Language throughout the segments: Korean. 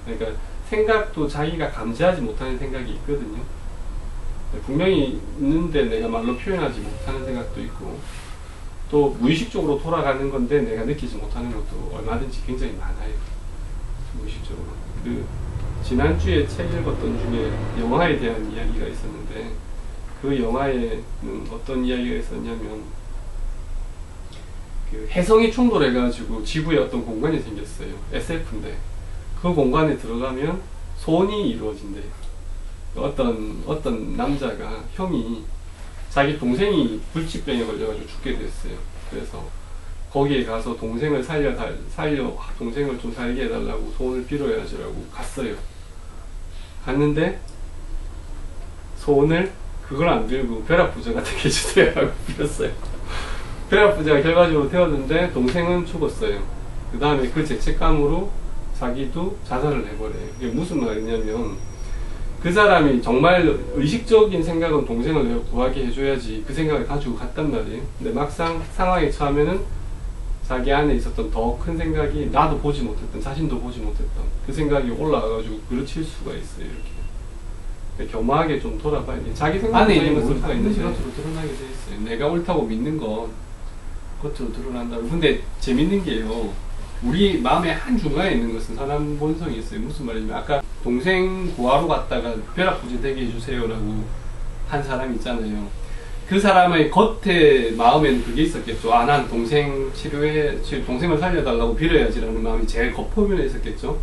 그러니까 생각도 자기가 감지하지 못하는 생각이 있거든요. 분명히 있는데 내가 말로 표현하지 못하는 생각도 있고, 또 무의식적으로 돌아가는 건데 내가 느끼지 못하는 것도 얼마든지 굉장히 많아요. 무의식적으로. 지난주에 책 읽었던 중에 영화에 대한 이야기가 있었는데, 그 영화에는 어떤 이야기가 있었냐면, 해성이 충돌해가지고 지구에 어떤 공간이 생겼어요. SF인데 그 공간에 들어가면 소원이 이루어진대요. 어떤 남자가, 형이 자기 동생이 불치병에 걸려가지고 죽게 됐어요. 그래서 거기에 가서 동생을 동생을 좀 살게 해달라고 소원을 빌어야지라고 갔어요. 갔는데 소원을 그걸 안 빌고 벼락부자가 되게 해주세요라고 빌었어요. 벼락부자가 결과적으로 되었는데 동생은 죽었어요. 그 다음에 그 죄책감으로 자기도 자살을 해버려요. 이게 무슨 말이냐면, 그 사람이 정말 의식적인 생각은 동생을 구하게 해줘야지 그 생각을 가지고 갔단 말이에요. 근데 막상 상황에 처하면은 자기 안에 있었던 더 큰 생각이, 나도 보지 못했던, 자신도 보지 못했던 그 생각이 올라와가지고 그르칠 수가 있어요. 이렇게 겸허하게 좀 돌아봐야 돼. 자기 생각 안에 있는 것은 옳다가 있는 것으로 드러나게 돼 있어요. 내가 옳다고 믿는 건 겉으로 드러난다고. 근데 재밌는 게요, 우리 마음의 한 중간에 있는 것은 사람 본성이 있어요. 무슨 말이냐면, 아까 동생 구하러 갔다가 벼락부자 되게 해주세요라고 한 사람이 있잖아요. 그 사람의 겉에 마음에는 그게 있었겠죠. 아, 난 동생을 살려달라고 빌어야지라는 마음이 제일 겉표면에 있었겠죠.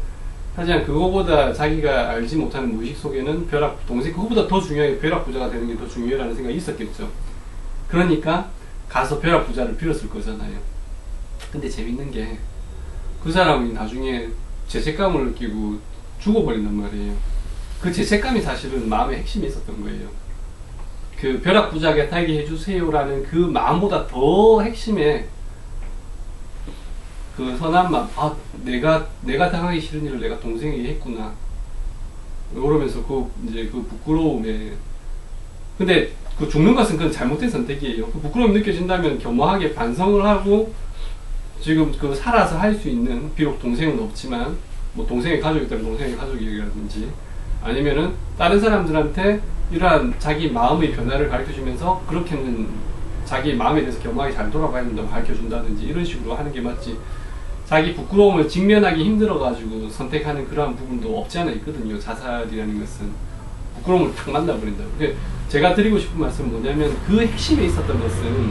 하지만 그거보다 자기가 알지 못하는 무의식 속에는 그거보다 더 중요하게 벼락부자가 되는 게 더 중요하다는 생각이 있었겠죠. 그러니까 가서 벼락부자를 빌었을 거잖아요. 근데 재밌는 게, 그 사람이 나중에 죄책감을 느끼고 죽어버린단 말이에요. 그 죄책감이 사실은 마음의 핵심이 있었던 거예요. 그 벼락부자가 되게 해주세요라는 그 마음보다 더 핵심에 그 선한 마음, 아, 내가 당하기 싫은 일을 내가 동생에게 했구나, 그러면서 이제 그 부끄러움에, 근데 그 죽는 것은 그건 잘못된 선택이에요. 그 부끄러움이 느껴진다면 겸허하게 반성을 하고, 지금 살아서 할 수 있는, 비록 동생은 없지만 뭐 동생의 가족이 있다면 동생의 가족이라든지, 아니면은 다른 사람들한테 이러한 자기 마음의 변화를 가르쳐주면서 그렇게는 자기 마음에 대해서 겸허하게 잘 돌아가야 된다고 가르쳐준다든지, 이런 식으로 하는 게 맞지, 자기 부끄러움을 직면하기 힘들어가지고 선택하는 그러한 부분도 없지 않아 있거든요. 자살이라는 것은 부끄러움을 탁 만나버린다고. 제가 드리고 싶은 말씀은 뭐냐면, 그 핵심에 있었던 것은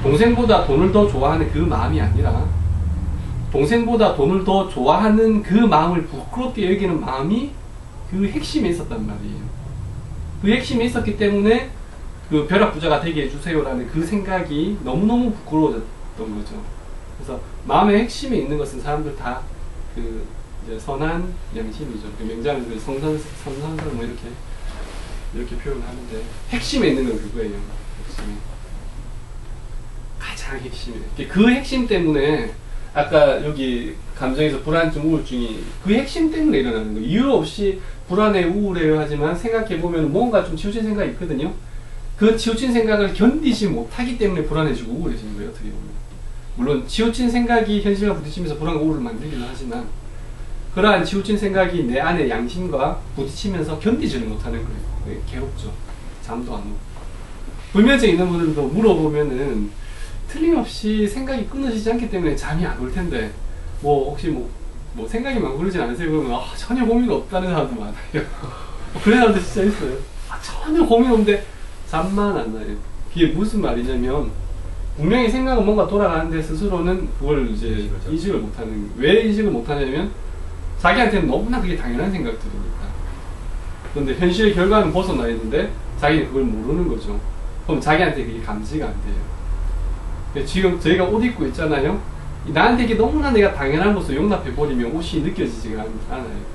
동생보다 돈을 더 좋아하는 그 마음이 아니라, 동생보다 돈을 더 좋아하는 그 마음을 부끄럽게 여기는 마음이 그 핵심에 있었단 말이에요. 그 핵심에 있었기 때문에 그 벼락부자가 되게 해주세요라는 그 생각이 너무너무 부끄러워졌던 거죠. 그래서 마음의 핵심에 있는 것은 사람들 다 이제 선한 양심이죠. 맹자는 성선설 뭐 이렇게 표현하는데, 핵심에 있는 건 그거예요. 핵심이. 가장 핵심이에요. 그 핵심 때문에, 아까 여기 감정에서 불안증, 우울증이 그 핵심 때문에 일어나는 거예요. 이유 없이 불안해, 우울해요 하지만 생각해보면 뭔가 좀 치우친 생각이 있거든요. 그 치우친 생각을 견디지 못하기 때문에 불안해지고 우울해지는 거예요, 어떻게 보면. 물론 치우친 생각이 현실과 부딪히면서 불안과 우울을 만들기는 하지만, 그러한 치우친 생각이 내 안의 양심과 부딪히면서 견디지를 못하는 거예요. 괴롭죠. 잠도 안 오고. 불면증 있는 분들도 물어보면은 틀림없이 생각이 끊어지지 않기 때문에 잠이 안 올 텐데, 혹시 뭐 생각이 많고 그러진 않으세요? 그러면 전혀 고민 없다는 사람도 많아요. 그런 사람도 진짜 있어요. 전혀 고민 없는데 잠만 안 나요. 그게 무슨 말이냐면, 분명히 생각은 뭔가 돌아가는데 스스로는 그걸 이제 인식을 못하는. 왜 인식을 못하냐면, 자기한테는 너무나 그게 당연한 생각들이니까. 그런데 현실의 결과는 벗어나 있는데 자기는 그걸 모르는 거죠. 그럼 자기한테 그게 감지가 안 돼요. 지금 저희가 옷 입고 있잖아요. 나한테 이게 너무나 내가 당연한 것을 용납해버리면 옷이 느껴지지가 않아요.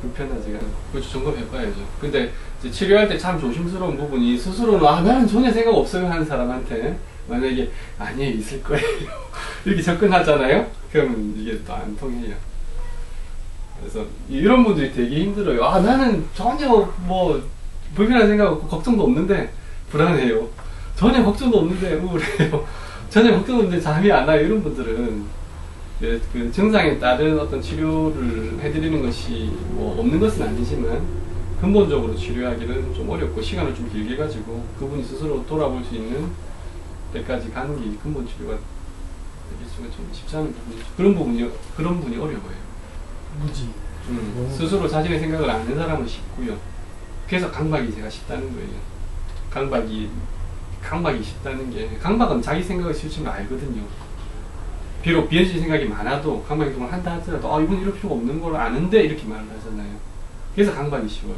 불편하지가 않아요. 그렇죠. 점검해봐야죠. 근데 이제 치료할 때 참 조심스러운 부분이, 스스로는 나는 전혀 생각 없어요 하는 사람한테 만약에 아니에요, 있을 거예요 이렇게 접근하잖아요. 그러면 이게 또 안 통해요. 그래서 이런 분들이 되게 힘들어요. 나는 전혀 뭐 불편한 생각 없고 걱정도 없는데 불안해요. 전혀 걱정도 없는데 우울해요. 전혀 걱정도 없는데 잠이 안 와요. 이런 분들은 그 증상에 따른 어떤 치료를 해드리는 것이 뭐 없는 것은 아니지만 근본적으로 치료하기는 좀 어렵고 시간을 좀 길게 가지고 그분이 스스로 돌아볼 수 있는 때까지 가는 게 근본 치료가 되길 수가 좀 쉽지 않은 부분이죠. 그런 분이 어려워요. 무지. 스스로 자신의 생각을 아는 사람은 쉽고요. 그래서 강박이 제가 쉽다는 거예요. 강박이 쉽다는 게, 강박은 자기 생각을 치우치면 알거든요. 비록 비현실 생각이 많아도 강박행동을 한다 하더라도 이건 이럴 필요가 없는 걸 아는데 이렇게 말을 하잖아요. 그래서 강박이 쉬워요.